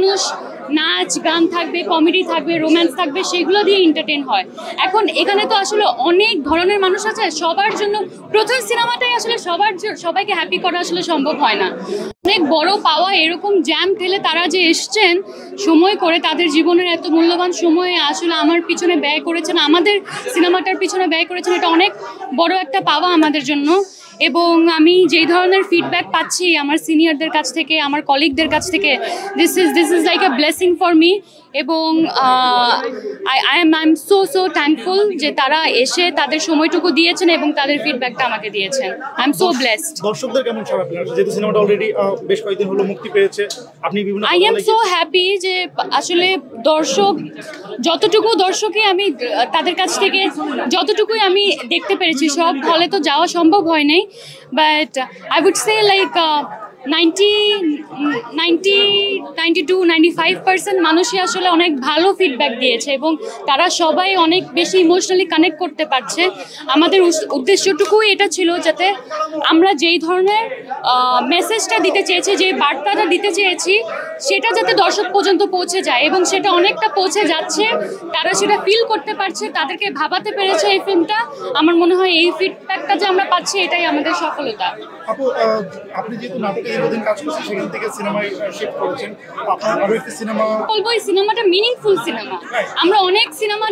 মানুষ নাচ গান থাকবে, কমেডি থাকবে, রোম্যান্স থাকবে, সেগুলো দিয়ে এন্টারটেন হয়। এখন এখানে তো আসলে অনেক ধরনের মানুষ আছে, সবার জন্য প্রথম সিনেমাটাই আসলে সবাইকে হ্যাপি করা আসলে সম্ভব হয় না। অনেক বড় পাওয়া, এরকম জ্যাম ঠেলে তারা যে এসছেন সময় করে, তাদের জীবনের এত মূল্যবান সময় আসলে আমার পিছনে ব্যয় করেছেন, আমাদের সিনেমাটার পিছনে ব্যয় করেছেন, এটা অনেক বড় একটা পাওয়া আমাদের জন্য। এবং আমি যেই ধরনের ফিডব্যাক পাচ্ছি আমার সিনিয়রদের কাছ থেকে, আমার কলিগদের কাছ থেকে, this is like a blessing for me. এবং আই এম সো থ্যাঙ্কফুল যে তারা এসে তাদের সময়টুকু দিয়েছেন এবং তাদের ফিডব্যাকটা আমাকে দিয়েছেন। I am so blessed. দর্শকদের কেমন সাড়া পেলেন, যেহেতু সিনেমাটা অলরেডি বেশ কয়েকদিন হলো মুক্তি পেয়েছে, আপনি বিভিন্ন আই এম সো হ্যাপি যে আসলে দর্শকই আমি তাদের কাছ থেকে যতটুকুই আমি দেখতে পেরেছি, সব হলে তো যাওয়া সম্ভব হয় নাই, but I would say like 92-95% মানুষই আসলে অনেক ভালো ফিডব্যাক দিয়েছে এবং তারা সবাই অনেক বেশি ইমোশনালি কানেক্ট করতে পারছে। আমাদের উদ্দেশ্যটুকুই এটা ছিল যাতে আমরা যেই ধরনের মেসেজটা দিতে চেয়েছি, যে বার্তাটা দিতে চেয়েছি, সেটা যাতে দর্শক পর্যন্ত পৌঁছে যায় এবং সেটা অনেকটা পৌঁছে যাচ্ছে। তারা সেটা ফিল করতে পারছে, তাদেরকে ভাবাতে পেরেছে এই ফিল্মটা। আমার মনে হয় এই ফিডব্যাকটা যে আমরা পাচ্ছি, এটাই আমাদের সফলতা। আপু, আপনি যেহেতু নাটকে দীর্ঘদিন কাজ করছেন, সেখান থেকে সিনেমায় শিফট করেছেন, আপনার আরো একটি সিনেমা বলবো এই সিনেমাটা মিনিংফুল সিনেমা। আমরা অনেক সিনেমা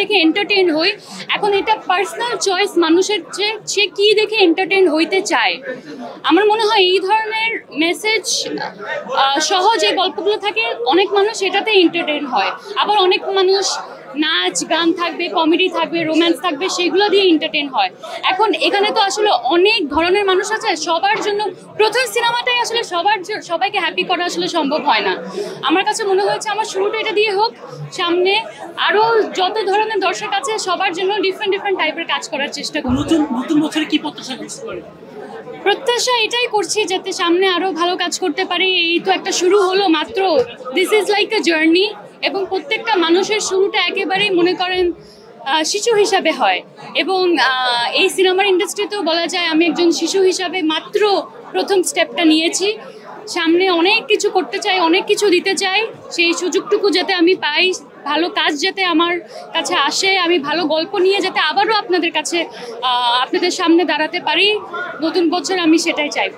দেখে এন্টারটেইন হই। এখন এটা পার্সোনাল চয়েস মানুষের, যে সে কি দেখে এন্টারটেইন হইতে চায়। আমার মনে হয় এই ধরনের মেসেজ সহ যে গল্পগুলো থাকে, অনেক মানুষ এটাতে এন্টারটেইন হয়, আবার অনেক মানুষ নাচ গান থাকবে, কমেডি থাকবে, রোম্যান্স থাকবে, সেগুলো দিয়ে এন্টারটেন হয়। এখন এখানে তো আসলে অনেক ধরনের মানুষ আছে, সবার জন্য প্রথম সিনেমাটাই আসলে সবাইকে হ্যাপি করা আসলে সম্ভব হয় না। আমার কাছে মনে হয়েছে আমার শুরুটা এটা দিয়ে হোক, সামনে আরও যত ধরনের দর্শক আছে সবার জন্য ডিফারেন্ট টাইপের কাজ করার চেষ্টা করি। নতুন বছরে কি প্রত্যাশা করতে প্রত্যাশা এটাই করছি যাতে সামনে আরও ভালো কাজ করতে পারি। এই তো একটা শুরু হলো মাত্র, this is like a journey এবং প্রত্যেকটা মানুষের শুরুটা একেবারেই মনে করেন শিশু হিসাবে হয় এবং এই সিনেমার ইন্ডাস্ট্রিতেও বলা যায় আমি একজন শিশু হিসাবে মাত্র প্রথম স্টেপটা নিয়েছি। সামনে অনেক কিছু করতে চাই, অনেক কিছু দিতে চাই, সেই সুযোগটুকু যাতে আমি পাই, ভালো কাজ যাতে আমার কাছে আসে, আমি ভালো গল্প নিয়ে যাতে আবারও আপনাদের সামনে দাঁড়াতে পারি নতুন বছর, আমি সেটাই চাইব।